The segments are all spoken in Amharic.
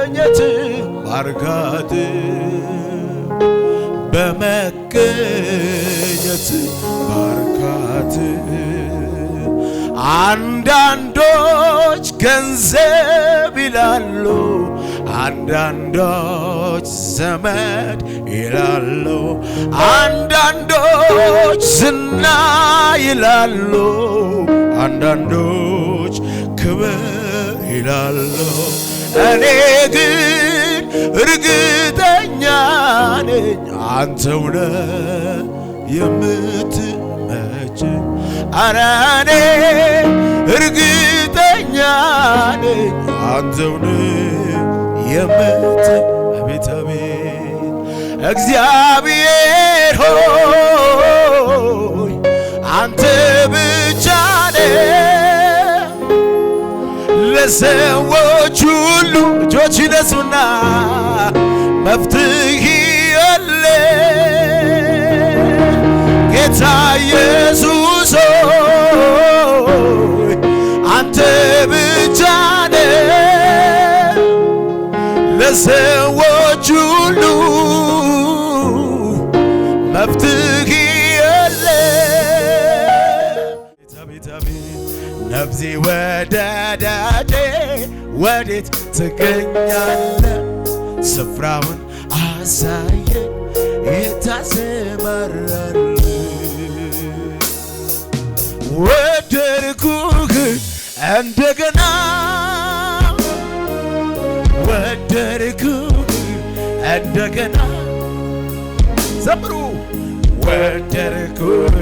በመገኘት ባርካት በመገኘት ባርካት አንዳንዶች ገንዘብ ይላሉ አንዳንዶች ዘመድ ይላሉ አንዳንዶች ዝና ይላሉ አንዳንዶች ክብር ይላሉ እኔ ግን እርግጠኛ ነኝ አንተው ነህ የምትመቸኝ ኧረ እኔ እርግጠኛ ነኝ አንተው ነህ አቤት አቤት እግዚአብሔር ሆይ አንተ ብቻ ነህ ለሰዎች ሁሉ እጆች ይነሱና መፍትሄ አለ ጌታ ኢየሱስ ሆይ አንተ ብቻ ነህ ለሰዎች ሁሉ መፍትሄ አለ ነፍሴ ወዳጄ ወዴት ትገኛለህ ስፍራውን አሳየኝ የታሰማራለህ ወደድኩህ እንደገና ወደድኩህ እንደገና ዘምሩ ወደድኩህ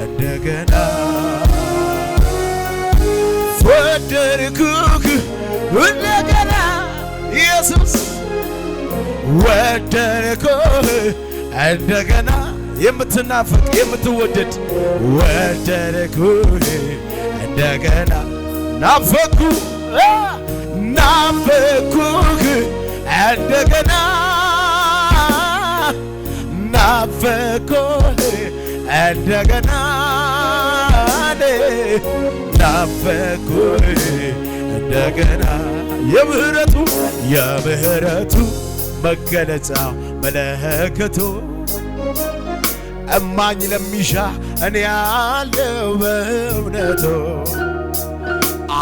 እንደገና ወደድኩህ እንደገና ኢየሱስ ወደድኩህ እንደገና የምትናፍቅ የምትወደድ ወደድኩህ እንደገና ናፈኩህ እንደገና ናፈኩህ እንደገና ናፈኩህ እንደገና የምህረቱ መገለጫ መለከቱ እማኝ ለሚሻ እኔ ያለው በእውነቱ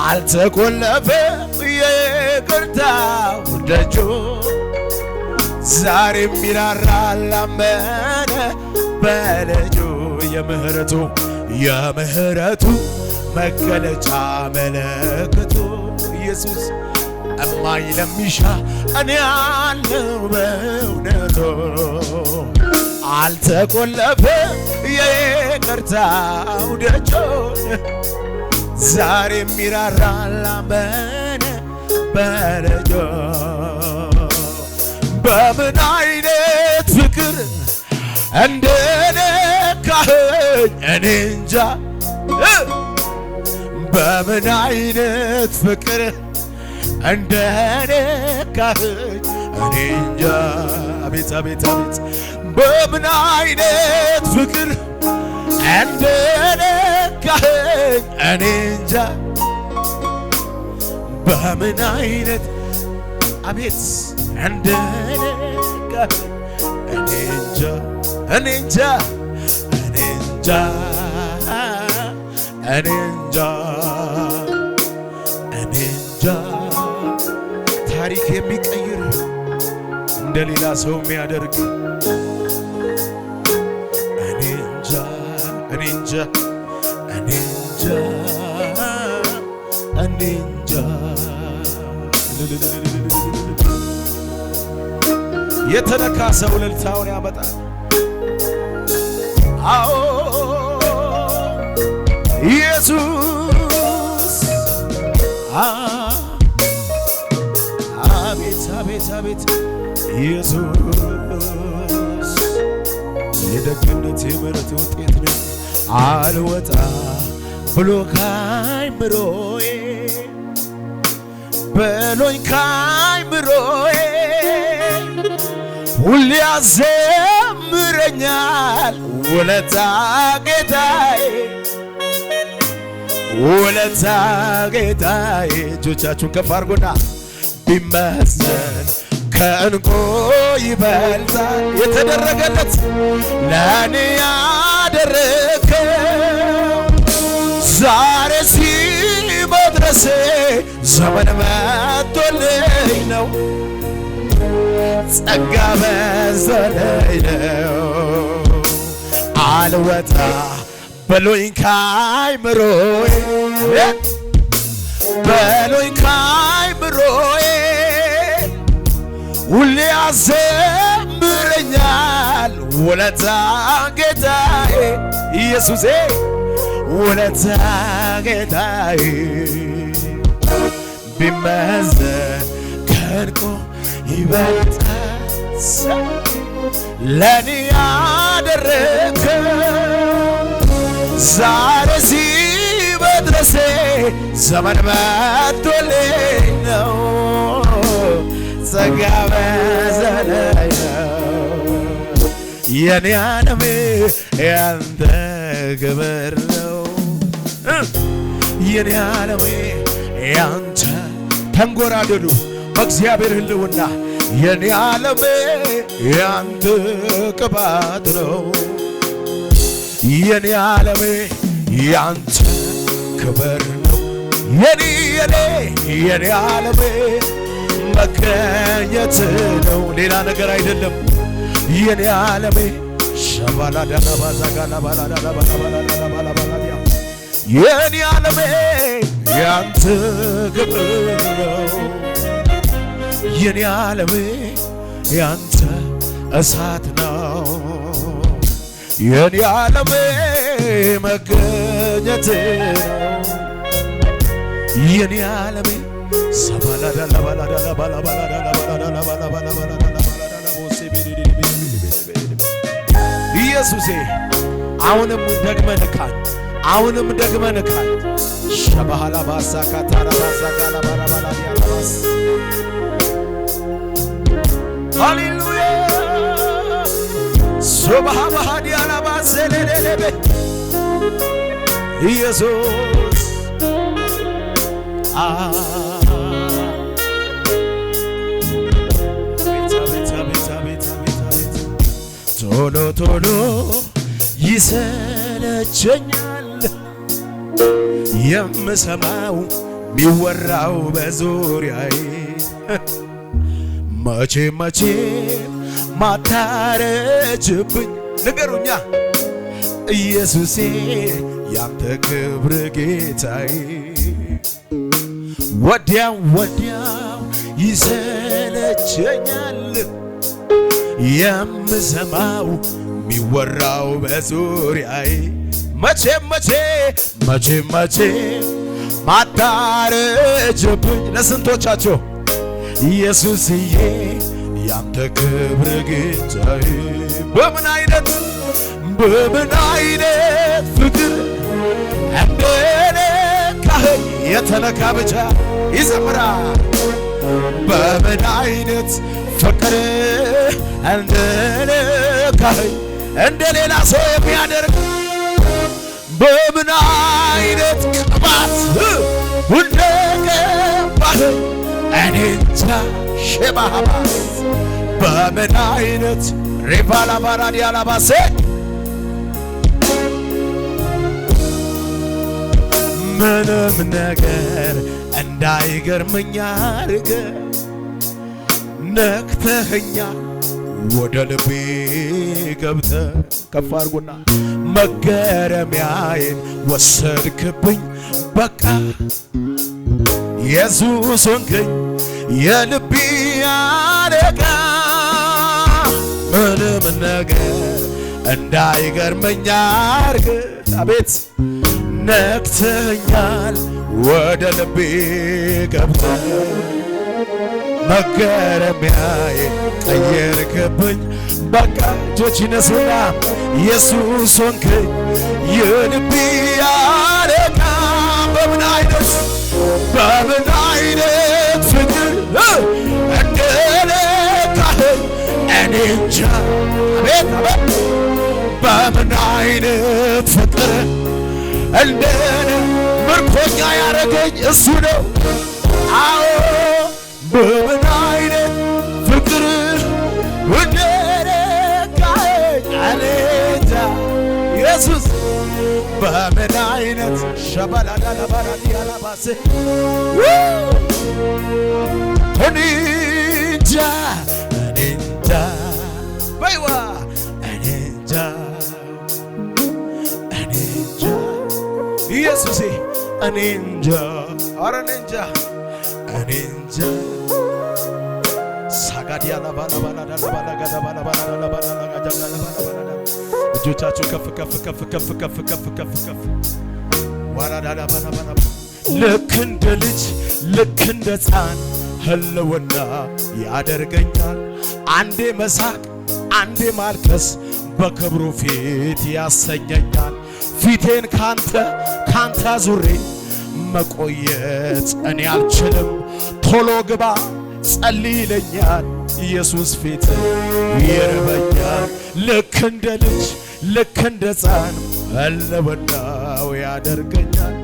አልተቆለፈም ይቅርታው ደጁ ዛሬም ይራራል ላመነ በልጁ የምህረቱ መገለጫ መለከቱ ኢየሱስ እማኝ ለሚሻ እኔ ያለው በእውነቱ አልተቆለፈም ይቅርታው ደጁ ዛሬም ይራራል ላመነ በልጁ በምን አይነት ፍቅር እንደነካኸኝ እኔ እንጃ በምን አይነት ፍቅር እንደነካኸኝ እኔ እንጃ አቤት አቤት አቤት በምን አይነት ፍቅር እንደነካኸኝ እኔ እንጃ በምን አይነት አቤት እንደነካኸኝ እኔ እንጃ እኔ እንጃ እኔ እንጃ እኔ እንጃ እኔ እንጃ ታሪክ የሚቀይር እንደ ሌላ ሰው የሚያደርግ እኔ እንጃ እኔ እንጃ እኔ እንጃ እኔ እንጃ የተነካ ሰው እልልታውን ያመጣል። አዎ ኢየሱስ አቤት አቤት አቤት ኢየሱስ የደግነት የምሕረት ውጤት ነው። አልወጣ ብሎ ካይምሮዬ በሎኝ ካይምሮዬ ሁሌ ያዘምረኛል ውለታ ጌታዬ ውለታ ጌታዬ። እጆቻችሁን ከፍ አድርጉና ቢመዘን ከእንቁ ይበልጣል የተደረገለት ለእኔ ያደረገው ዛሬ ሲመድረሴ ዘመን መጥቶልኝ ነው ጸጋ በዘለኝ ነው አልወጣ በሎኝ ካይምሮዬ በሎኝ ካይምሮዬ ሁሌ ያዘምረኛል ውለታ ጌታዬ ኢየሱሴ ውለታ ጌታዬ ቢመዘን ከእንቁ ይበልጣል ለእኔ ያደረገው ዛሬ ሲመድረሴ ዘመን መጥቶልኝ ነው ጸጋ በዘለኝ ነው የኔ ዓለሜ ያንተ ክብር ነው የኔ ዓለሜ ያንተ ተንጎራደዱ በእግዚአብሔር ሕልውና የኔ ዓለሜ ያንተ ቅባት ነው የኔ ዓለሜ ያንተ ክብር ነው የኔ ዓለሜ መገኘት ነው ሌላ ነገር አይደለም የኔ ዓለሜ የኔ ዓለሜ ያንተ ክብር ነው የኔ ዓለሜ ያንተ እሳት ነው የኔ ዓለሜ መገኘት ነው የኔ ዓለሜ ኢየሱሴ አሁንም ደግመንካል አሁንም ደግመንካል ሸባሃላ ባሳካታራ ባሳጋላ ባራባላ ዲያላስ ሃሌሉያ ሶባሃ ዲያላባ ሰለለለበ ኢየሱስ ቶሎ ቶሎ ይሰለቸኛል የምሰማው ሚወራው በዙሪያዬ መቼም ማታረጅብኝ ንገሩኛ ኢየሱሴ ያንተ ክብር ጌታዬ ወዲያው ይሰለቸኛል የምሰማው ሚወራው በዙሪያዬ መቼም ማታረጅብኝ ለስንቶቻቸው ኢየሱስዬ ያንተ ክብር ጌታዬ በምን አይነት ፍቅር እንደነካኸኝ የተነካ ብቻ ይዘምራል በምን አይነት ፍቅር እንደነካኸኝ እንደ ሌላ ሰው የሚያደርግ በምን አይነት ቅባት እንደቀባኸኝ እኔ እንጃ ሸባሃባስ በምን አይነት ሪፋላ ባራዲ አላባሴ ምንም ነገር እንዳይገርመኝ አድርገህ ነክተኸኛል ወደ ልቤ ገብተህ ከፍ አድርጎና መገረሚያዬን ወሰድክብኝ በቃ ኢየሱስ ሆንከኝ የልቤ አለቃ ምንም ነገር እንዳይገርመኝ አድርገህ አቤት ነክተኸኛል ወደ ልቤ ገብተህ መገረሚያዬን ቀየርክብኝ በቃ እጆች ይነሱና ኢየሱስ ሆንከኝ የልቤ አለቃ በምን አይነት ፍቅር እንደነካኸኝ እኔ እንጃ አቤት በምን አይነት ፍቅር እንደነ ምርኮኛ ያረገኝ እሱ ነው አዎ በምን አይነት ፍቅር እንደነካኸኝ እኔ እንጃ ኢየሱስ በምን አይነት ሸባላዳላባራዲያላባሴ እኔ እንጃ በይዋ እኔ እንጃ ኢየሱሴ እኔ እንጃ ኧረ እኔ እንጃ እጆቻችሁ ከፍ ከፍ ከፍ ከፍ ከፍ ከፍ ከፍ ከፍ ልክ እንደ ልጅ ልክ እንደ ሕፃን ህልውና ያደርገኛል። አንዴ መሳቅ አንዴ ማልቀስ በክብሩ ፊት ያሰኘኛል። ፊቴን ካንተ አዙሬ መቆየት እኔ አልችልም። ቶሎ ግባ ጸልይ ይለኛል ኢየሱስ ፊት ይርበኛል። ልክ እንደ ልጅ ልክ እንደ ሕፃን ህልውናው ያደርገኛል።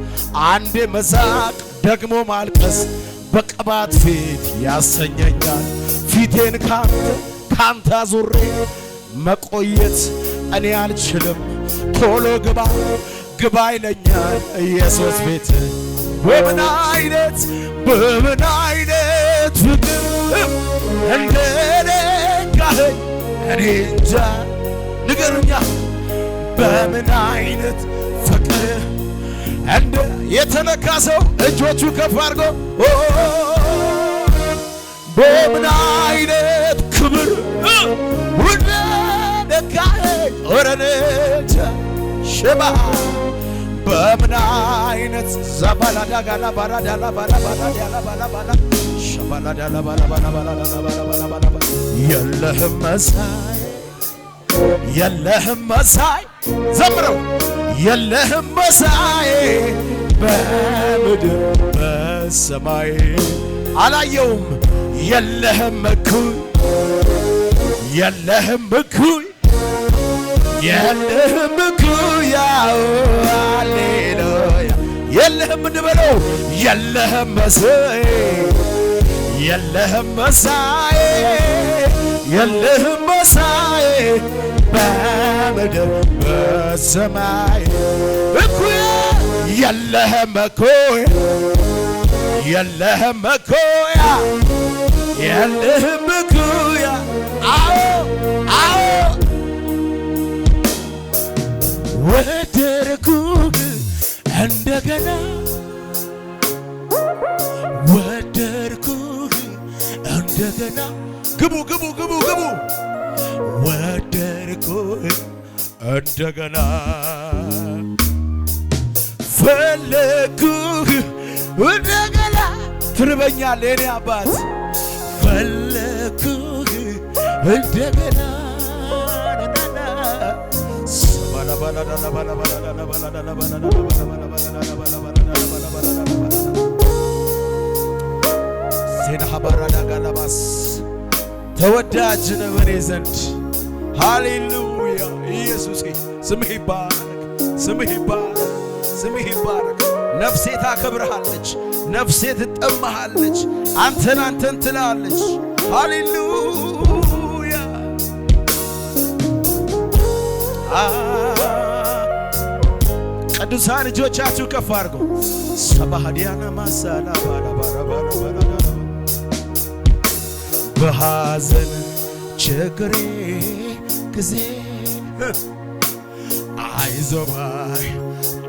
አንዴ መሳቅ ደግሞ ማልቀስ በቅባት ፊት ያሰኘኛል። ፊቴን ካንተ አዙሬ መቆየት እኔ አልችልም። ቶሎ ግባ ይለኛል ኢየሱስ ቤት። በምን አይነት ፍቅር እንደነካኸኝ እኔ እንጃ ንገሩኛ። በምን አይነት ፍቅር እንደ የተነካ ሰው እጆቹ ከፍ አድርጎ በምን አይነት ክብር እንደነካኸኝ ኦረኔ እንጃ ሽባ በምን አይነት ዘባላዳጋላ ባራዳላ ባራባዳላ ባላባላ ሸባላዳላ ባላባላ የለህም መሳይ ዘምረው የለህም መሳይ በምድር በሰማይ አላየውም። የለህም እኩይ የለህም እኩይ ሃሌሉያ የለህም እንበለው የለህም መሳይ በምድር በሰማይ እኩይ የለህም እኩይ አዎ ወደድኩህ እንደገና ግቡ ወደድኩህ እንደገና ፈለግኩህ እንደገና ትርበኛለህ የኔ አባት ፈለግኩህ እንደገና ተወዳጅ ነህ በኔ ዘንድ ሃሌሉያ ኢየሱስ ስምህ ይባረክ። ነፍሴ ታከብርሃለች፣ ነፍሴ ትጠማሃለች፣ አንተን ትላለች። ሃሌሉያ ቅዱሳን እጆቻችሁ ከፍ አድርጉ። ሰባህዲያና ማሳላ ባላ በሐዘን ችግሬ ጊዜ አይዞህ ባይ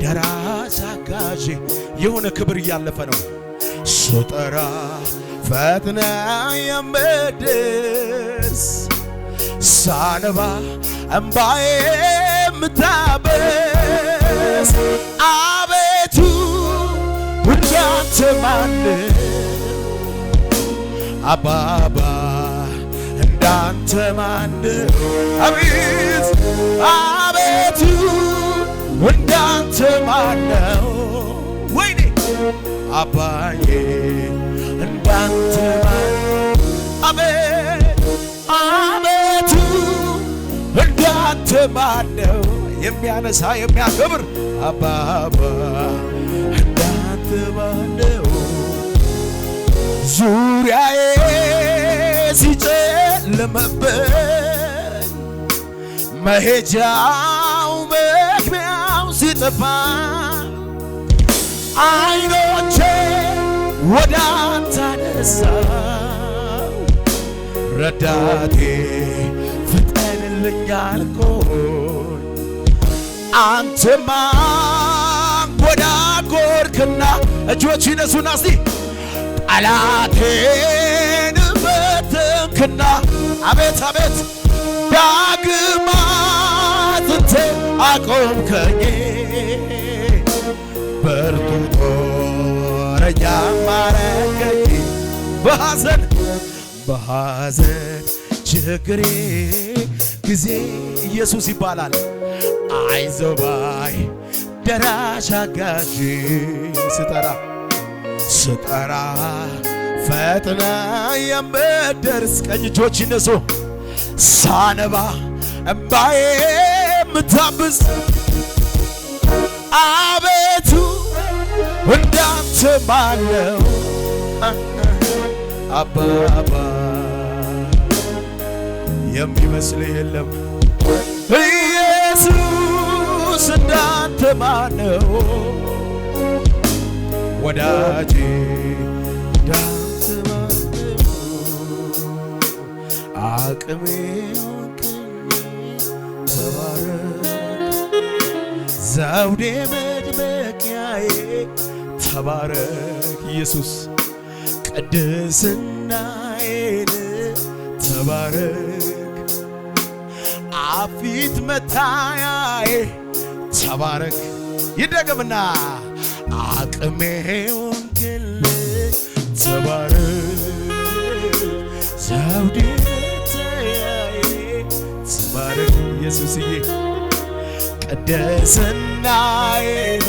ደራሽ አጋዤ የሆነ ክብር እያለፈ ነው ስጠራ ፈጥነ የምትደርስ ሳነባ እምባዬ የምታበስ አቤቱ እንዳንተ ማነው አባባ እንዳንተ ማነው አቤቱ እንዳንተ ማነው ወይኔ አባዬ እንዳንተ ማነው አቤቱ እንዳንተ ማነው የሚያነሳ የሚያከብር አባባ እንዳንተ ማነው ዙሪያዬ ሲጨልምብኝ መሄጃው መግቢያው ሲጠፋ አይኖቼ ወደ አንተ አነሳው ረዳቴ ፍጠንልኝ አልኩኝ አንተማ አንጎዳጎድክና እጆች ይነሱና እስቲ ጠላቴን በተንክና አቤት አቤት ዳግም አጥንቴ አቆምከኝ በርቱ ጦረኛ ማረከኝ በሐዘን ችግሬ ጊዜ ኢየሱስ ይባላል አይዞህ ባይ ደራሽ አጋዥ ስጠራ ፈጥነ የምትደርስ ቀኝ እጆች ይነሱ ሳነባ እምባዬ የምታብስ አቤቱ እንዳንተ ማነው አባባ የሚመስል የለም ኢየሱስ እንዳንተ ማነው ወዳጄ እንዳንተ ማነው አቅሜ ተባረክ ዘውዴ መድመቂያዬ ተባረክ ኢየሱስ ቅድስናዬን ተባረክ አፊት መታያዬ ተባረክ ይደገምና አቅሜ ወንጌል ተባረክ ዘውዴ መታያዬ ተባረክ ኢየሱስዬ ቅድስናዬን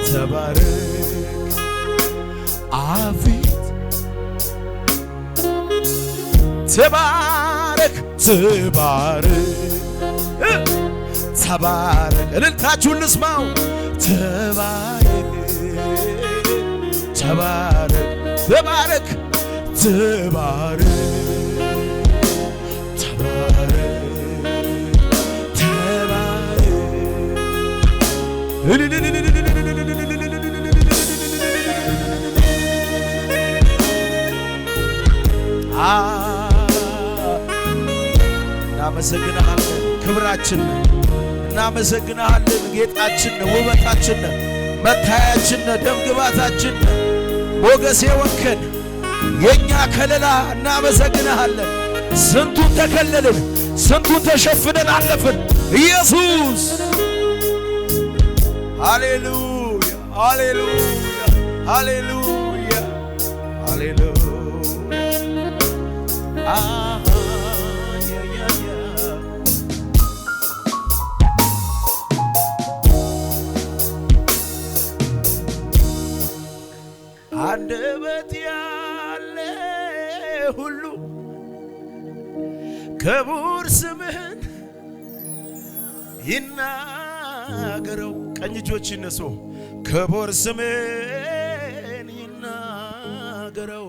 ተባረክ አፊት ተባረክ ተባረክ እልልታችሁን ልስማው ተባረክ ተባረክ እናመሰግንሃለን ክብራችን እናመሰግንሃለን ጌጣችን ውበታችን መታያችን ደምግባታችን ሞገሴ ወንከን የኛ ከለላ እናመሰግንሃለን ስንቱን ተከለልን ስንቱን ተሸፍነን አለፍን ኢየሱስ ሃሌሉያ ሃሌሉያ ሃሌሉያ ሃሌሉያ አንደበት ያለ ሁሉ ክቡር ስምህን ይናገረው ቀኝ እጆች ይነሱ ክቡር ስምህን ይናገረው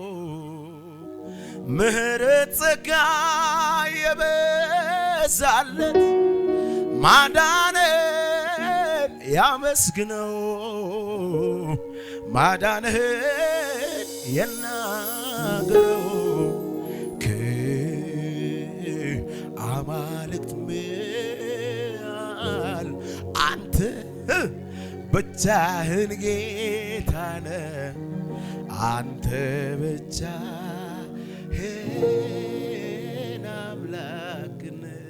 ምህረት ጸጋ የበዛለት ማዳንህን ያመስግነው ማዳንህን ይናገረው ከአማልክት መሃል አንተ ብቻህን ጌታ ነህ አንተ ብቻህን አምላክ ነህ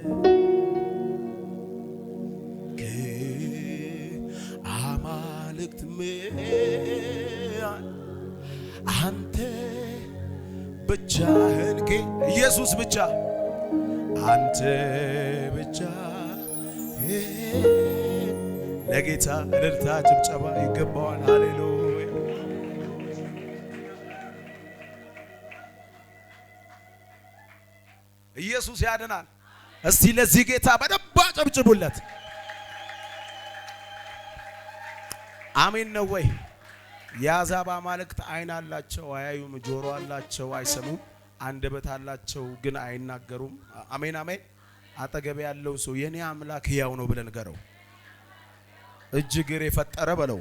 ከአማልክት መሃል አንተ ብቻህን ኢየሱስ ብቻ አንተ ብቻ ለጌታ እልልታ ጭብጨባ ይገባዋል ሃሌሉያ ኢየሱስ ያድናል እስቲ ለዚህ ጌታ በደንብ አጨብጭቡለት አሜን ነው ወይ የአሕዛብ አማልክት ዓይን አላቸው አያዩም፣ ጆሮ አላቸው አይሰሙም፣ አንደበት አላቸው ግን አይናገሩም። አሜን አሜን። አጠገብ ያለው ሰው የኔ አምላክ ሕያው ነው ብለን ንገረው። እጅ እግር የፈጠረ በለው፣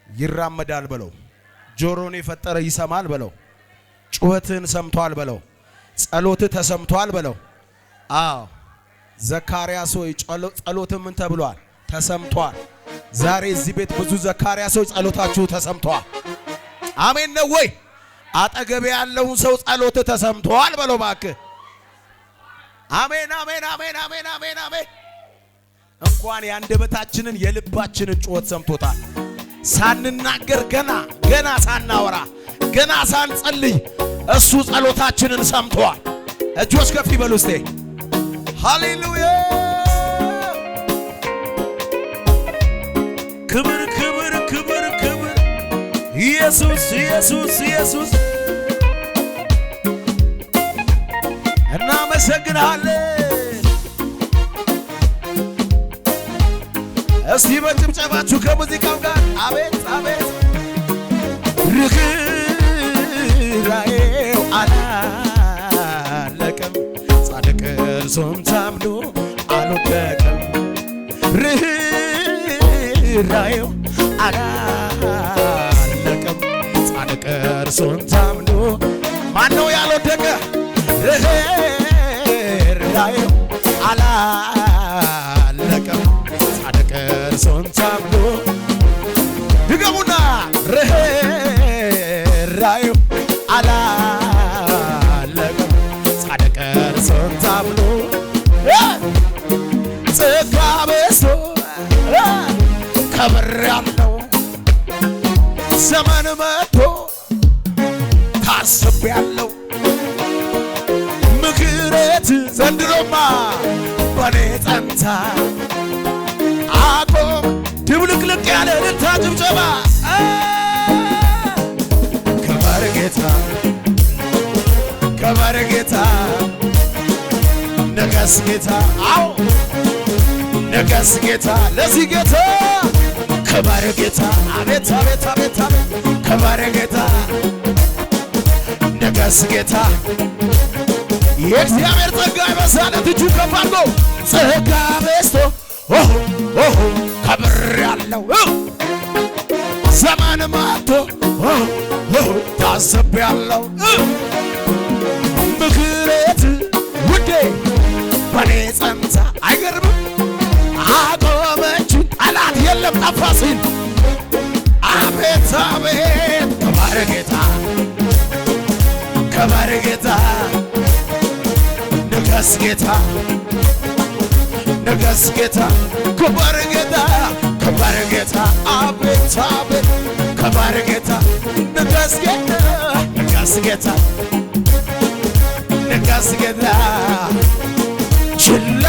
ይራመዳል በለው፣ ጆሮን የፈጠረ ይሰማል በለው፣ ጩኸትን ሰምቷል በለው፣ ጸሎትህ ተሰምቷል በለው። አዎ ዘካርያሶች ጸሎት ምን ተብሏል? ተሰምቷል። ዛሬ እዚህ ቤት ብዙ ዘካርያሶች ጸሎታችሁ ተሰምቷል። አሜን ነው ወይ? አጠገብ ያለውን ሰው ጸሎትህ ተሰምቷል በለው እባክህ። አሜን አሜን አሜን አሜን አሜን አሜን። እንኳን የአንደበታችንን የልባችንን ጩኸት ሰምቶታል። ሳንናገር ገና ሳናወራ ገና ሳንጸልይ እሱ ጸሎታችንን ሰምቷል። እጆች ከፍ ይበሉ እስቲ። ሃሌሉያ! ክብር ክብር ክብር ክብር ኢየሱስ ኢየሱስ ኢየሱስ እናመሰግናለን። እስቲ በጭብጨባችሁ ከሙዚቃው ጋር አቤት አቤት። ርኅራኄው አላለቀም፣ ጻድቅ እርሱን ታምኖ አልወደቀም። ርኅራኄው አላለቀም፣ ጻድቅ እርሱን ታምኖ ማነው ያልወደቀ? ርኅራኄው አላለቀም፣ ጻድቅ እርሱን ታምኖ ድገሙና ርኅራኄው አላለቀም፣ ጻድቅ እርሱን ታምኖ ጸጋ በዝቶ ከብሬአለሁ፣ ዘመን መጥቶ ታስቤአለሁ። ምክረት ዘንድሮማ በኔ ጸንታ አቆም ድብልቅልቅ ያለ እልልታ ጭብጨባ። ክበር ጌታ ክበር ጌታ ንገስ ጌታ አዎ ንገስ ጌታ ለዚህ ጌታ ክበር ጌታ አቤት አቤት አቤት አቤት ክበር ጌታ ንገስ ጌታ የእግዚአብሔር ጸጋ ይበዛለት እጁ ከፍ አድርጎ ጸጋ በዝቶ ከብሬአለሁ፣ ዘመን መጥቶ ታስቤአለሁ። ምክረት ውዴ በኔ ጸንታ አይገርምም አቆመችኝ፣ ጠላት የለም ጠፋ ሲል አቤት አቤት ክበር ጌታ ክበር ጌታ ንገስ ጌታ ንገስ ጌታ ክበር ጌታ ክበር ጌታ አቤት አቤት ክበር ጌታ ንገስ ጌታ ንገስ ጌታ ንገስ ጌታ ችላ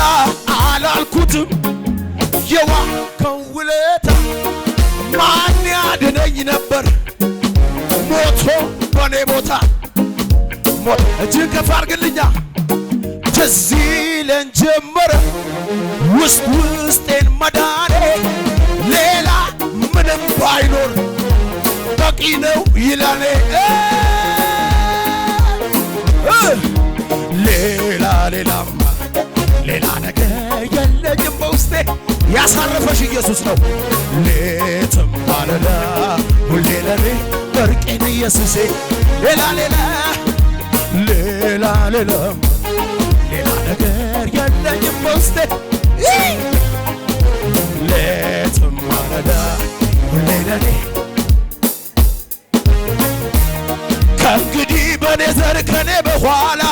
አላልኩትም የዋልከው ውለታ ማን ያድነኝ ነበር ሞቶ በኔ ቦታ ሞት እጅን ከፍ አድርግልኛ ትዝ ይለን ጀመረ ውስጥ ውስጤን መዳኔ ሌላ ምንም ባይኖር በቂ ነው ይላኔ ሌላማ ሌላ ነገር የለኝም በውስጤ ያሳረፈሽ ኢየሱስ ነው። ሌትም ማለዳ ሁሌ ለኔ ወርቄን ኢየሱሴ ሌላ ነገር የለኝም በውስጤ ሌትም ማለዳ ሁሌ ለኔ ከእንግዲህ በኔ ዘር ከኔ በኋላ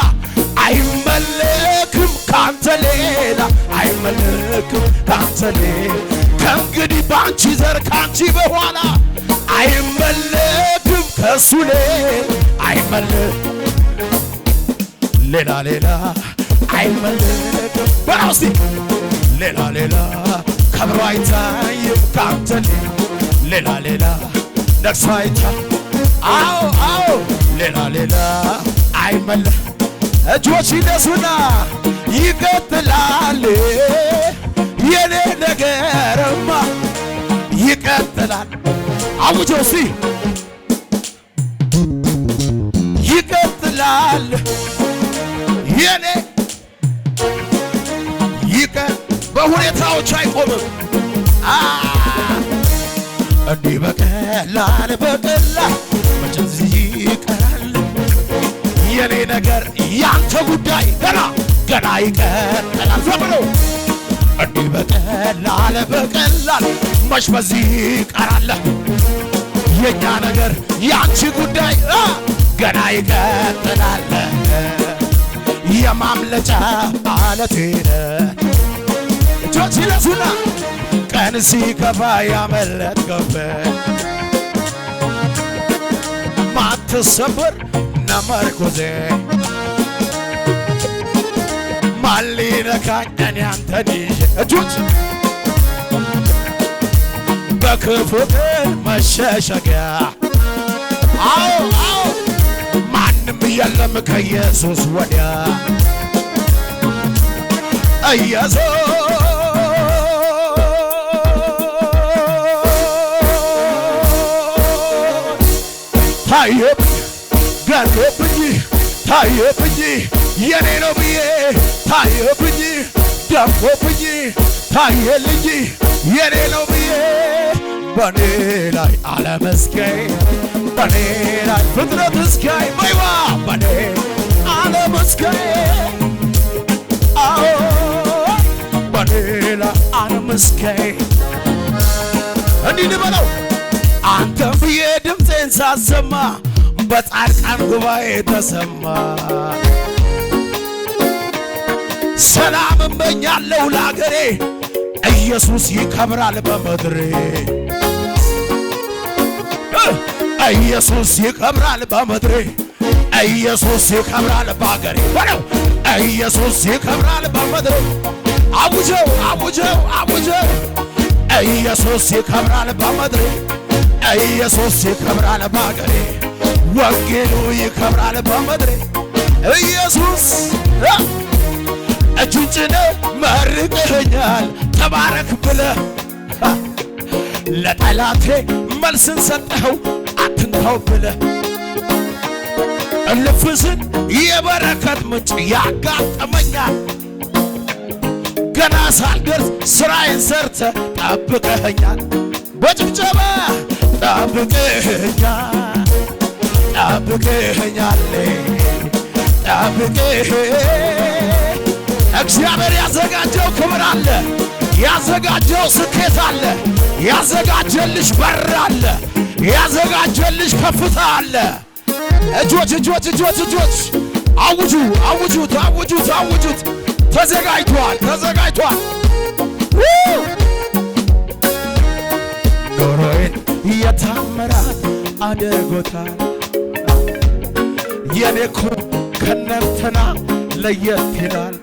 አይመለክም ካንተ ሌላ አይመለክም ካንተ ሌላ ከእንግዲህ ባንቺ ዘር ካንቺ በኋላ አይመለክም ከሱ ሌላ አይመለክም ሌላ አይመለክም በራውሲ ሌላ ከብሮ አይታይም ካንተ ሌላ ነግሶ አይታይ አዎ ሌላ አይመለክም እጆች ይነሱና ይቀጥላል የኔ ነገርማ ይቀጥላል አውጀው እስቲ ይቀጥላል የኔ በሁኔታዎች አይቆምም እንዲህ በቀላል መቼም ይቀራል የኔ ነገር ያንተ ጉዳይ ገና ይቀጥላል ዘመኑ እንዲህ በቀላል መች በዚህ ይቀራል የኛ ነገር ያንቺ ጉዳይ ገና ይቀጥላል የማምለጫ አለቴ እጆች ይነሱና ቀን ሲከፋ ያመለጥከበት ማትሰበር ነመርኮዜ ማሊነካኝ እኔ አንተን ይዤ እጆች በክፉ ቀን መሸሸጊያ አዎ ማንም የለም ከኢየሱስ ወዲያ ኢየሱስ ታየብኝ ገርሞብኝ ታየብኝ የኔ ነው ብዬ ታየብኝ ደምቆብኝ ታየልኝ የኔ ነው ብዬ በኔ ላይ አለመስከይ በኔ ላይ ፍጥረት እስካይ በይዋ በኔ አለመስከይ አዎ በኔ ላይ አለመስከይ እንዲህ ልበለው አንተም ብዬ ድምፄን ሳሰማ በጻድቃን ጉባኤ ተሰማ ሰላም እመኛለሁ ለአገሬ ኢየሱስ ይከብራል በምድሬ ኢየሱስ ይከብራል በምድሬ ኢየሱስ ይከብራል በአገሬ በለው ኢየሱስ ይከብራል በምድሬ አውጀው አውጀው አውጀው ኢየሱስ ይከብራል በምድሬ ኢየሱስ ይከብራል በአገሬ ወንጌሉ ይከብራል በምድሬ ኢየሱስ እጁን ጭነህ መርቀኸኛል ተባረክ ብለህ ለጠላቴ መልስን ሰጠኸው አትንካው ብለህ እልፍስን የበረከት ምንጭ ያጋጠመኛል ገና ሳልደርስ ስራዬን ሰርተህ ጠብቀኸኛል በጭብጨባ ጠብቀኸኛል እግዚአብሔር ያዘጋጀው ክብር አለ ያዘጋጀው ስኬት አለ ያዘጋጀልሽ በር አለ ያዘጋጀልሽ ከፍታ አለ እጆች አውጁት ተዘጋጅቷል ኖሮዬን የተአምራት አድርጎታል የኔኮ ከነንትና ለየት ይላል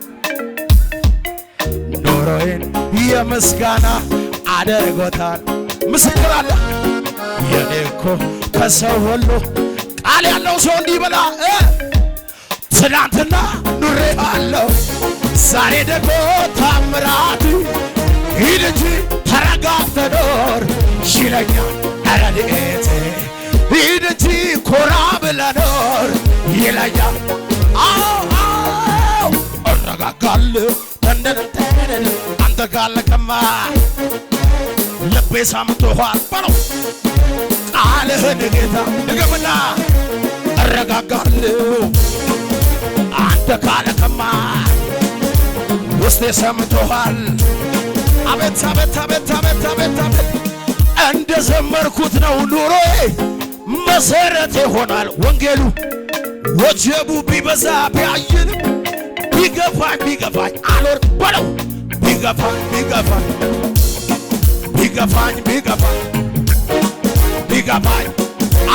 ኖሮዬን የምስጋና አድርጎታል ምስክር አለ የኔኮ ከሰው ሁሉ ቃል ያለው ሰው እንዲበላ ትናንትና ኑሬ አለው ዛሬ ደግሞ ታምራት ሂድ እንጂ ተረጋግተህ ኖር ይለኛል ረድኤቴ ሂድ እንጂ ኮራ ብለህ ኖር ይለኛል እረጋጋለሁ አንተ ካለከማ ልቤ ሰምቶሃል በለው ቃልህን ጌታ ድገምና እረጋጋለሁ አንተ ካለከማ ውስጤ ሰምቶሃል አቤት እንደ ዘመርኩት ነው ኑሮዬ መሰረት ይሆናል ወንጌሉ ወጀቡ ቢበዛ ቢያይን ቢገፋኝ አልወር በለው ቢገፋኝ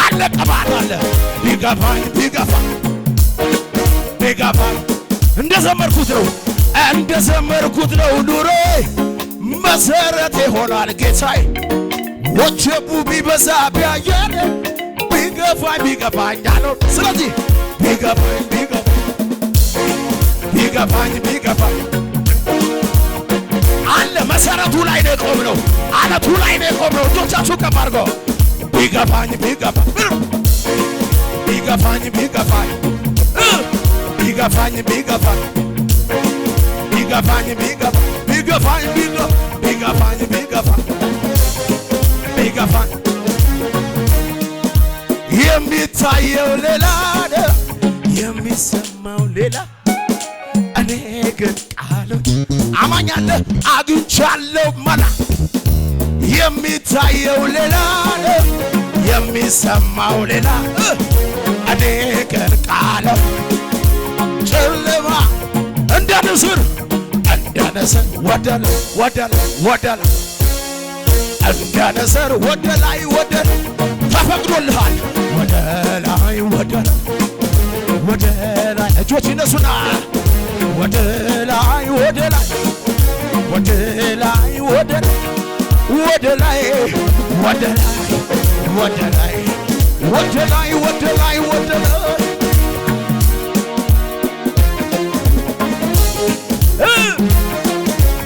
አለ ቀባት አለ ቢገፋኝ እንደ ዘመርኩት ነው ኑሮዬ መሰረት ይሆናል ጌታዬ ወጀቡ ቢበዛ ቢያየን ቢገፋኝ አልወር ስለዚህ ቢገፋኝ አለ መሰረቱ ላይ ነው የቆምነው አለቱ ላይ ነው የቆምነው እጆቻችሁ ከፍ አድርጎ ቢገፋኝ ቢገፋኝ ቢገፋኝ ቢገፋኝ ቢገፋኝ ቢገፋኝ ቢገፋኝ ቢገፋኝ ቢገፋኝ ቢገፋኝ የሚታየው ሌላ ነው የሚሰማው ሌላ እኔ ግን ቃሉን አማኛለሁ አግኝቻለሁ መላ የሚታየው ሌላ ነው የሚሰማው ሌላ እኔ ግን ቃሉን ጨለማ እንደ ንስር ወደላይ እንደ ንስር ወደላይ ተፈቅዶልሃል ወደላይ እጆች ይነሱና ወደላይ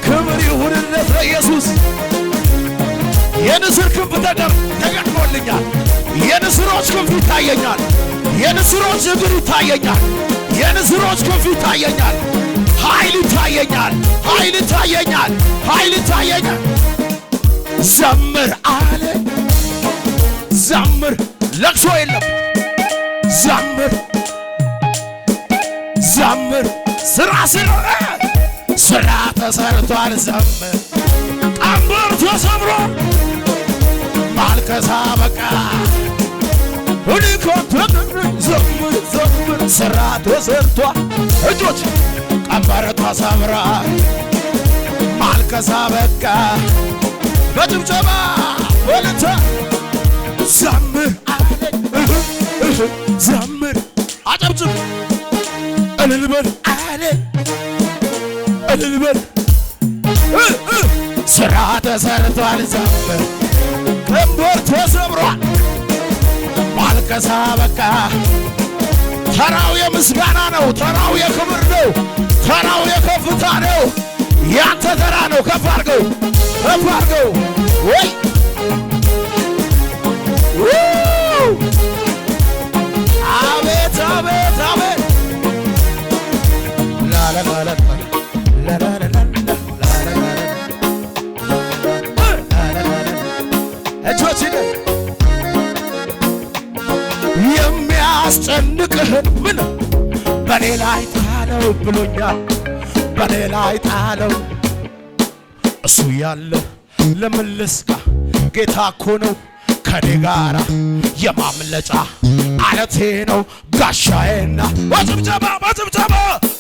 ክብር ይሁንለት ለኢየሱስ። የንስር ክንፍ ተገጥሞልኛል። የንስሮች ክንፍ ይታየኛል። የንስሮች እግር ይታየኛል። የንስሮች ክንፍ ይታየኛል። ኃይል ይታየኛል። ዘምር አለ ዘምር ለቅሶ የለም ዘምር ስራ ተሰርቷል ዘምር ቀንበር ተሰብሮ ማልቀሳ በቃ ዘምር ስራ ተሰርቷል እጆች ቀንበር ተሰብራ ማልቀሳ በቃ በጭብጨባ ወለታ ዘምር አለ ዘምር አጨብጭብ እልል በል አለ እልል በል ስራ ተሰርቷል ዘምር ቀንበር ተሰብሯል ማልቀሳ በቃ ተራው የምስጋና ነው ተራው የክብር ነው ተራው የከፍታ ነው ያንተ ተራ ነው ከፍ አድርገው ወይ አቤት እጆችን የሚያስጨንቅህን ምን በኔ ላይ ጣለው ብሎኛል በኔ ላይ ጣለው እሱ ያለ ለምን ልስጋ ጌታ እኮ ነው ከኔ ጋራ የማምለጫ አለቴ ነው ጋሻዬና በጭብጨባ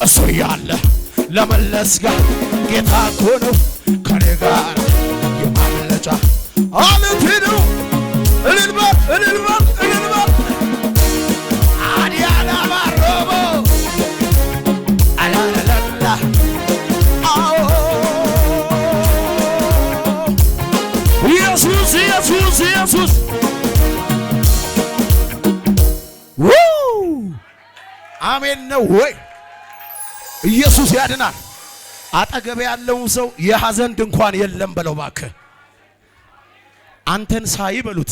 እሱ ያለ ለምን ልስጋ ጌታ እኮ ነው ከኔ ጋራ የማምለጫ አለቴ ነው እልል በል አዲያና ባሮቦ አላላላ ኢየሱስ አሜን ነው ወይ? ኢየሱስ ያድናል። አጠገብ ያለውን ሰው የሐዘን ድንኳን የለም በለው እባክህ። አንተን ሳይበሉት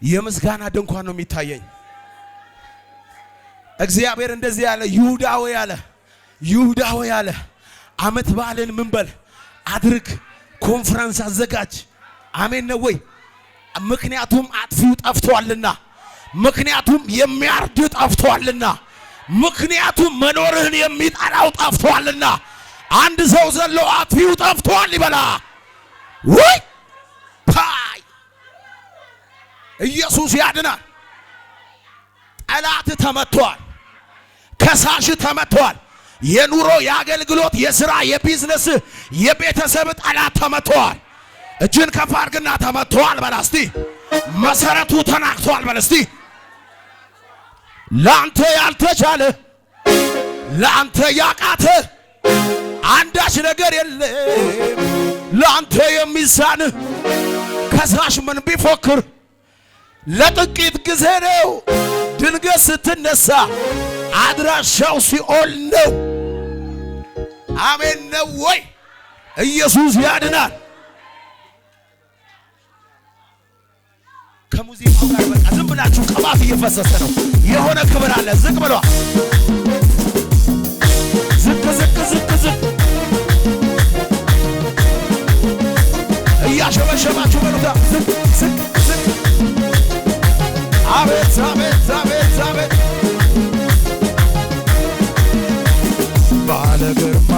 የምስጋና ድንኳን ነው የሚታየኝ። እግዚአብሔር እንደዚህ ያለ ይሁዳው ያለ ዓመት በዓልን ምን በል አድርግ፣ ኮንፈረንስ አዘጋጅ። አሜን ነው ወይ? ምክንያቱም አጥፊው ጠፍቷልና፣ ምክንያቱም የሚያርድ ጠፍቷልና፣ ምክንያቱም መኖርህን የሚጠላው ጠፍቷልና። አንድ ሰው ዘሎ አጥፊው ጠፍቷል ይበላ ወይ? ፓይ ኢየሱስ ያድናል። ጠላት ተመቷል። ከሳሽ ተመቷል። የኑሮ የአገልግሎት የሥራ የቢዝነስ የቤተሰብ ጠላት ተመቷል። እጅን ከፍ አድርግና ተመቷል በል እስቲ። መሰረቱ ተናክቷል በል እስቲ። ላንተ ያልተቻለ ላንተ ያቃተ አንዳች ነገር የለም። ላንተ የሚሳን ከሳሽ ምን ቢፎክር ለጥቂት ጊዜ ነው። ድንገት ስትነሳ አድራሻው ሲኦል ነው። አሜን ነው ወይ? ኢየሱስ ያድናል። ከሙዚቃው ጋር በቃ ዝም ብላችሁ ቅባት እየፈሰሰ ነው የሆነ ክብር አለ ዝቅ ብሏ ዝቅ ዝቅ ዝቅ ዝቅ እያሸበሸባችሁ በሉታ ዝቅ ዝቅ ዝቅ አቤት አቤት አቤት አቤት ባለ ግርማ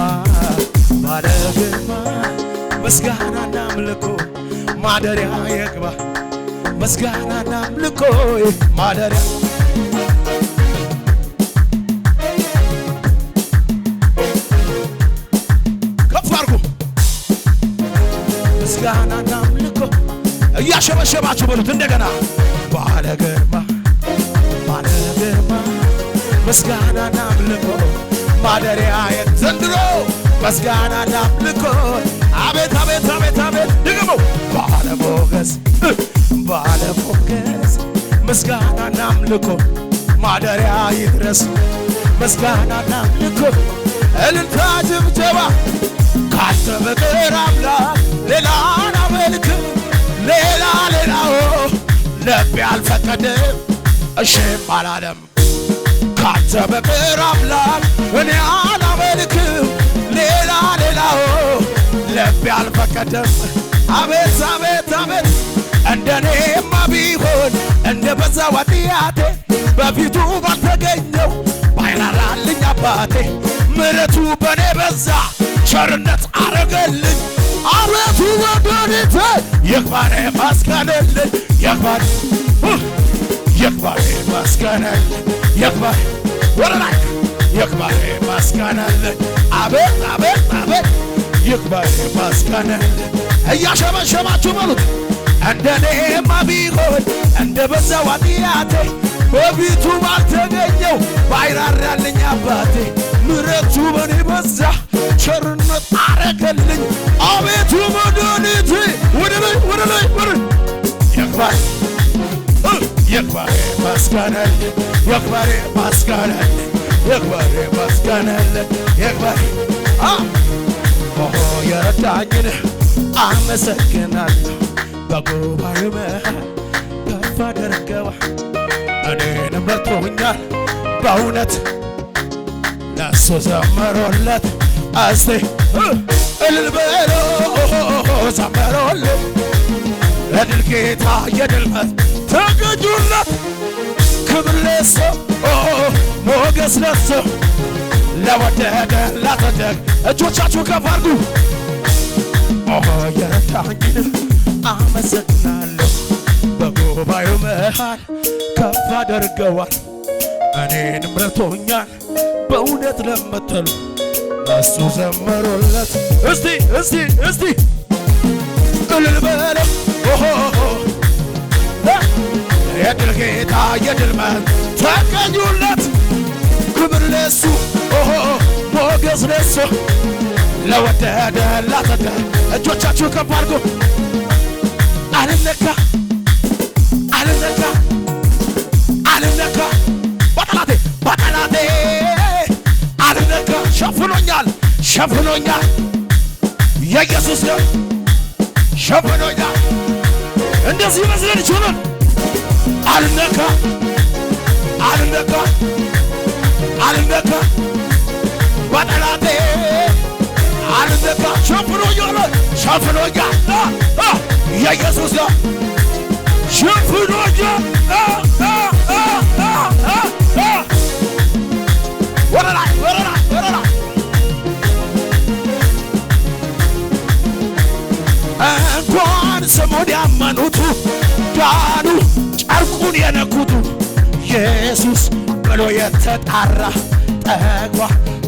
ምስጋናና አምልኮ ማደሪያ ይግባ ምስጋናና አምልኮ ማደሪያ ከፍ አድርጉ ምስጋናና አምልኮ እያሸበሸባችሁ በሉት እንደገና ባለ ግርማ ምስጋናና አምልኮ ማደሪያ ዘንድሮ ምስጋናና አምልኮ አቤት አቤት አቤት አቤት ድገሙ ባለ ሞገስ ምስጋናና አምልኮ ማደሪያ ይድረስ ምስጋናና አምልኮ እልልታ ጭብጨባ ካንተ በቀር አምላክ ሌላን አመልክም ሌላው ልቤ አልፈቀደም እሺም አላለም ካንተ በቀር አምላክ እኔ አላመልክም ሌላው ልቤ አልፈቀደም አቤት አቤት አቤት እንደኔማ ቢሆን እንደ በዛው ኃጢአቴ በፊቱ ባልተገኘው ባይራራልኝ አባቴ ምሕረቱ በኔ በዛ ቸርነት አረገልኝ አቤቱ ወደኔቴ ይክባሬ ማስከነልኝ ይክባሬ ማስከነልኝ ይክባሬ ወረላይ ይክባሬ ማስከነልኝ አቤት አቤት አቤት ይክባሬ ማስከነልኝ እያሸበሸባችሁ በሉት እንደኔማ ቢሆን እንደ በዛው ኃጢአቴ በፊቱ ባልተገኘው ባይራራልኝ አባቴ ምሕረቱ በኔ በዛ ቸርነት አረገልኝ አቤቱ መድኃኒቴ ወደ ላይ ይክባሬ ማስከነልኝ ይክባሬ ማስከነልኝ ይክባሬ ማስከነልኝ ይክባሬ የረዳኝን አመሰግናለሁ በጉባኤው መሃል ከፍ አደረገዋ እኔንም ረድቶኛል በእውነት ለእሱ ዘመሮለት እስቲ እልል በሉ ዘመሮለት ለድል ጌታ የድልበት ተገጁለት ክብር ለእሱ ሞገስ ለእሱ ለወደደ ላተደግ እጆቻችሁ ከፍ አድርጉ የረዳኝን አመሰግናለሁ በጉባኤው መሃል ከፍ አደርገዋል እኔንም ረድቶኛል በእውነት ለምትሉ ለእሱ ዘመሩለት እስቲ እልል በሉ የድል ጌታ የድል መን ተገኙለት ክብር ለእሱ ሞገስ ለእሱ ለወደደ ላተደ እጆቻችሁ ከፍ አድርጉ አልነካ በጠላቴ አልነካ ሸፍኖኛል የኢየሱስ ደም ሸፍኖኛል እንደዚህ መስለን ይችላል አልነካ በጠላቴ አልነካ ሸፍኖኛል የኢየሱስ ደም ሸፍኖኛል ወረራ እንኳን ስሙን ያመኑቱ ዳኑ ጨርቁን የነኩቱ ኢየሱስ ብሎ የተጣራ ጠግቧ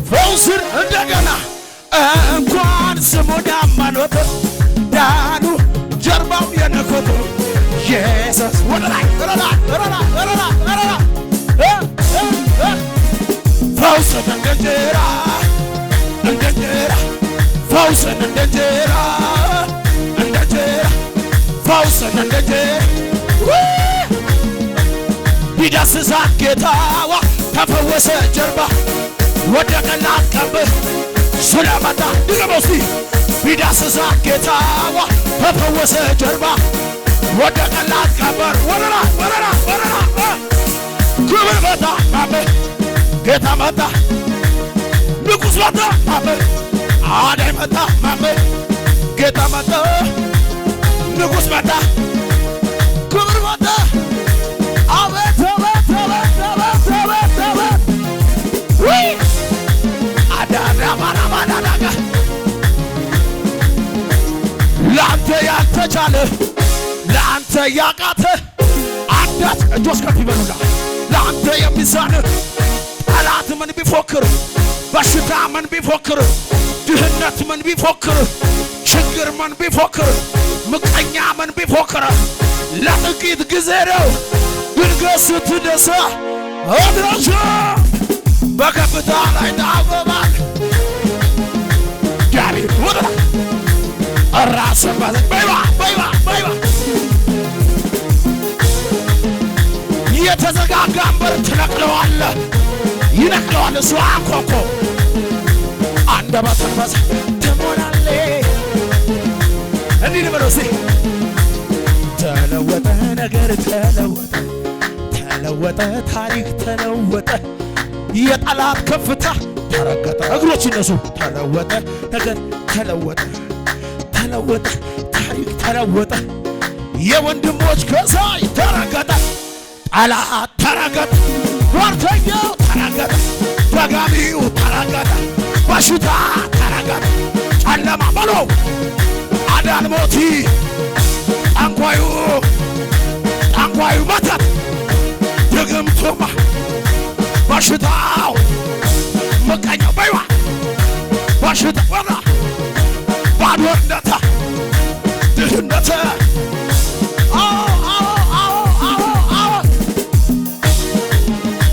ፈውስን እንደገና እንኳን ስሙን ያመኑቱ ዳኑ ጀርባው የነኩቱ ኢየሱስ ወረራ ፈውስን እንደንጀራ ፈውስን እንደንጀራ ፈውስን እንደንጀራ ቢዳስሳት ጌታዋ ተፈወሰ ጀርባ ወደቀላት ቀንበር ስለመጣ ድገመው እስቲ ቢዳስሳት ጌታዋ ተፈወሰ ጀርባ ወደ ጠላት ቀበር ወረራ ወረራ ወረራ ክብር መጣ አሜን ጌታ መጣ ንጉሥ መጣ አሜን አዳኝ መጣ አሜን ጌታ መጣ ንጉሥ መጣ ክብር መጣ አቤት አቤት አቤት አቤት አቤት አቤት ወይ አዳና ባራባዳጋ ለአንተ ያልተቻለ ለአንተ ያቃተ አንዳች እጆች ከፍ ይበሉና ለአንተ የሚሳን ጠላት ምን ቢፎክር በሽታ ምን ቢፎክር ድህነት ምን ቢፎክር ችግር ምን ቢፎክር ምቀኛ ምን ቢፎክር ለጥቂት ጊዜ ነው ድንገት ስትደርስ አድራሻ በከፍታ ላይ ታበባል ዳሪ ወራ ራስ ማለት ባይባ ባይባ ባይባ የተዘጋጋ በር ትነቅለዋለህ ይነቅለዋል እሱ አንኮኮ አንደበትን በዛ ትሞላለህ እንዲህ ነው በለውሲ ተለወጠ ነገር ተለወጠ ተለወጠ ታሪክ ተለወጠ የጠላት ከፍታ ተረገጠ እግሮች ይነሱ ተለወጠ ነገር ተለወጠ ተለወጠ ታሪክ ተለወጠ የወንድሞች ከሳይ ተረገጠ ጠላት ተረገጠ ጓርተኛው ተረገጠ ደጋሚው ተረገጠ በሽታ ተረገጠ ጨለማ በሎ አዳልሞቲ ጠንቋዩ መተት ድግምቱማ በሽታው ምቀኛው በይዋ በሽታ ወራ ባዶነታ ድህነተ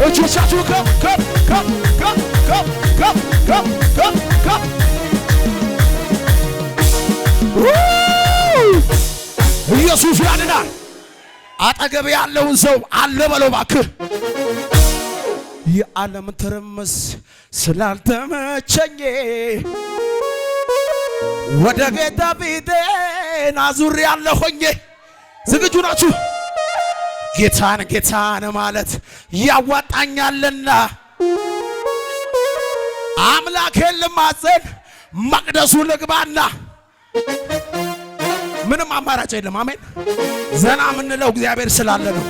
እጆቻችሁ ከፍ ከፍ ከፍ ከፍ ከፍ ከፍ ከፍ ከፍ ከፍ ኢየሱስ ያድናል። አጠገብ ያለውን ሰው አለ በለው እባክህ። የዓለም ትርምስ ስላልተመቸኝ ወደ ጌታ ፊቴን አዙሬአለሁኝ። ዝግጁ ናችሁ? ጌታን ማለት ያዋጣኛልና አምላኬን ልማጸን መቅደሱ ልግባና ምንም አማራጭ የለም። አሜን። ዘና ምንለው እግዚአብሔር ስላለ ነው።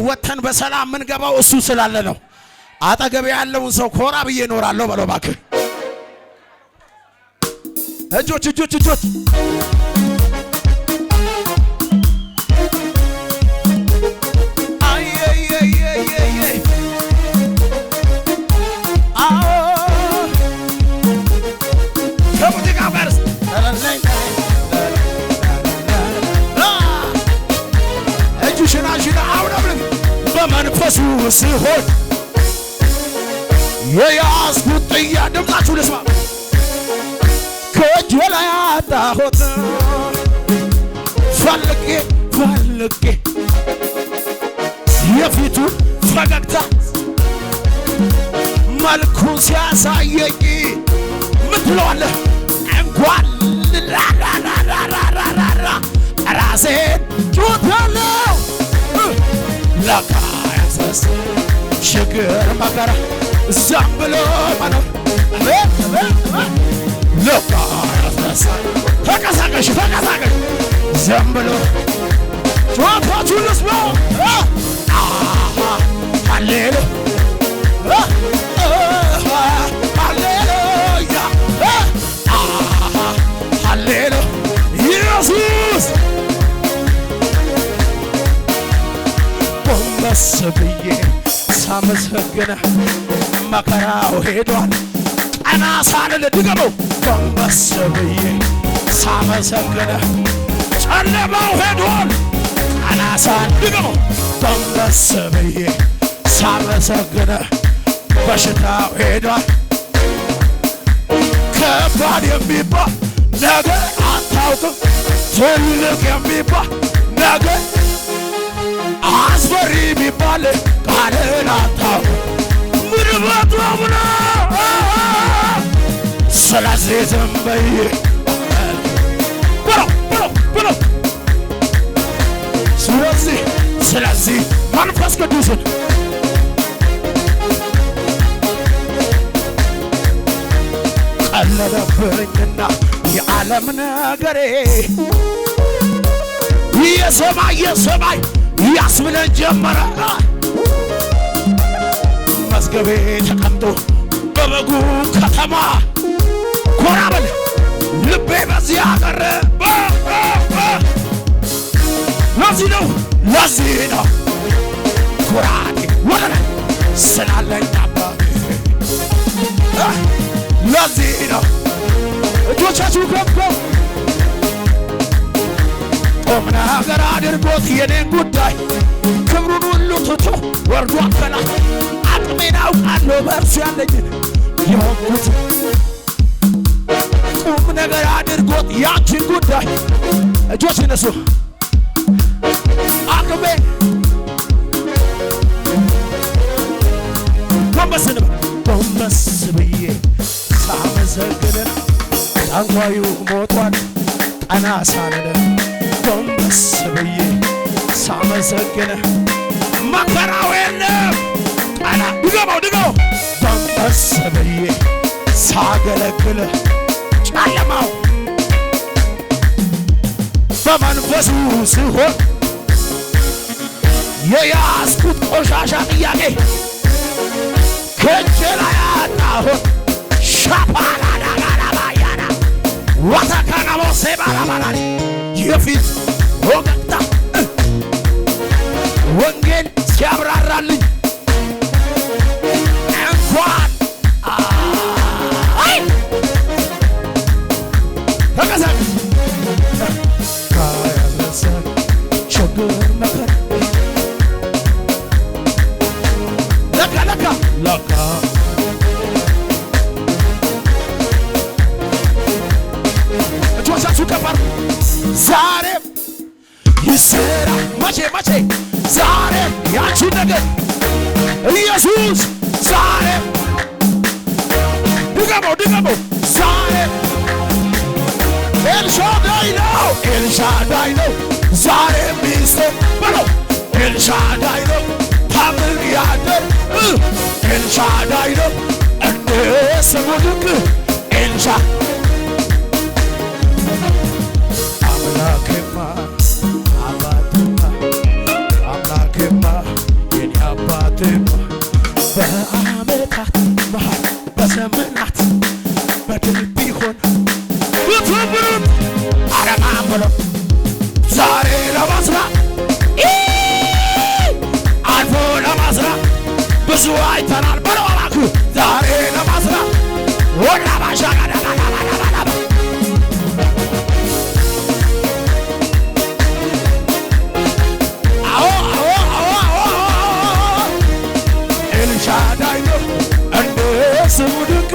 ወተን በሰላም ምን ገባው እሱ ስላለ ነው። አጠገብ ያለውን ሰው ኮራ ብዬ እኖራለሁ በለው እባክህ። እጆች እጆች እጆች በመንፈሱ ሲሆን የያዝኩት ጥያ ድምፃችሁ ልስማ ከእጄ ላይ አጣሁት ፈልጌ የፊቱን ፈገግታ መልኩን ሲያሳየኝ ምን ትለዋለህ? እንኳን ራሴን ጩታለሁ ለካ ያሰስ ችግር መከራ እዛም ብሎ መኖር ለካ ያሰስ ተቀሳቀሽ እዛም ብሎ ጩኸታችሁን ልስማ ሃሌሉያ ሃሌሉያ ሃሌሉያ ኢየሱስ ጎንበስ ብዬ ሳመሰግንህ መከራው ሄዷል ቀና ሳልል ድገመው ጎንበስ ብዬ ሳመሰግንህ ጨለማው ሄዷል ቀና ሳልል ድገመው ጎንበስ ብዬ ሳመሰግንህ በሽታው ሄዷል ከባድ የሚባል ነገር አታውቅም ትልቅ የሚባል ነገር አስፈሪ የሚባል ቃልን አታውቅም ምርበቱ አምና ስለዚህ ዝም በይ ብሎ ስለዚህ መንፈስ ቅዱስን ቀለለብኝና የዓለም ነገሬ የሰማይ ያስብለን ጀመረ። መዝገቤ ተቀምጦ በበጉ ከተማ ኮራ በል ልቤ በዚያ ቀረ። ለዚህ ነው ኩራቴ ወለለ ስላለኝ አባቴ። ለዚህ ነው እጆቻችሁ ከፍ ቁም ነገር አድርጎት የኔን ጉዳይ ክብሩን ሁሉ ትቶ ወርዶ አፈላ። አቅሜን አውቃለሁ በእርሱ ያለኝን የሆንኩት ቁም ነገር አድርጎት ያንቺን ጉዳይ እጆች ይነሱ። አቅሜ ጎንበስ ብዬ ሳመሰግን ጠንቋዩ ሞቷል ቀና ሳልል ጎንበስ ብዬ ሳመሰግን መከራው የለም ቀና ድገመው ጎንበስ ብዬ ሳገለግል ጨለማው በመንፈሱ ሲሆን የያዝኩት ቆሻሻ ጥያቄ ከእጄ ላይ አጣሁት። ሻፓላዳጋዳባያና ዋታካናቦሴ ባላባላኒ የፊት ወገግታ ወንጌል ሲያብራራልኝ እንኳን ተቀሰቅ ካያዘሰን ችግር መከራ ለካ እጆቻችሁ ከፈር ዛሬም ይሰራ መቼ ዛሬም ያንቺ ነገር ኢየሱስ ዛሬም ድገመው ዛሬም ኤልሻዳይ ነው ዛሬም ሚስጥር በለው ኤልሻዳይ ነው ታምር ያደር ኤልሻዳይ ነው እንደ ስሙ ድንቅ አምላኬማ የኔ አባቴማ በዓመታት መሃል በዘመናት በድል ቢሆን ብትብሩት አረማም ብሎ ዛሬ ለማስራት አልፎ ለማስራት ብዙ አይተናል በለው እባክህ ዛሬ ለማስራት ወላ ባሻጋዳጋዳጋዳጋ ኤልሻዳይ ነው እንደ ስሙ ድንቅ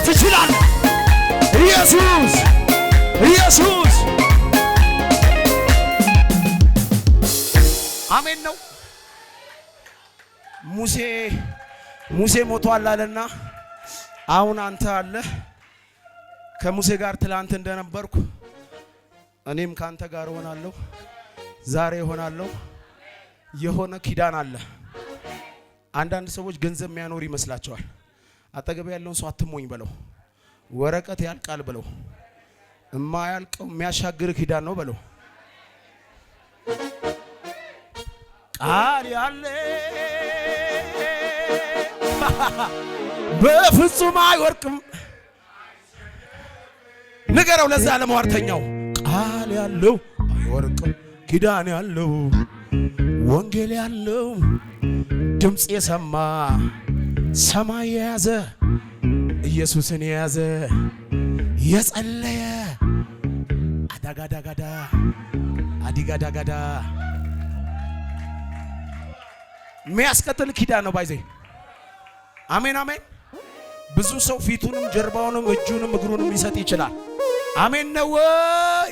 ትችላለህ ኢየሱስ አሜን ነው። ሙሴ ሞቷል አለና አሁን አንተ አለ ከሙሴ ጋር ትላንት እንደነበርኩ እኔም ካንተ ጋር ሆናለሁ ዛሬ ሆናለሁ። የሆነ ኪዳን አለ። አንዳንድ ሰዎች ገንዘብ የሚያኖር ይመስላቸዋል። አጠገብ ያለውን ሰው አትሞኝ በለው። ወረቀት ያልቃል በለው። የማያልቀው የሚያሻግር ኪዳን ነው በለው። ቃል ያለ በፍጹም አይወርቅም። ንገረው ለዛ ለመዋርተኛው ቃል ያለው አይወርቅም። ኪዳን ያለው ወንጌል ያለው ድምጽ የሰማ ሰማይ የያዘ ኢየሱስን የያዘ የጸለየ አዳጋዳጋዳ አዲጋዳጋዳ የሚያስቀጥል ኪዳን ነው ባይዘይ። አሜን አሜን። ብዙ ሰው ፊቱንም ጀርባውንም እጁንም እግሩንም ሊሰጥ ይችላል። አሜን ነው ወይ?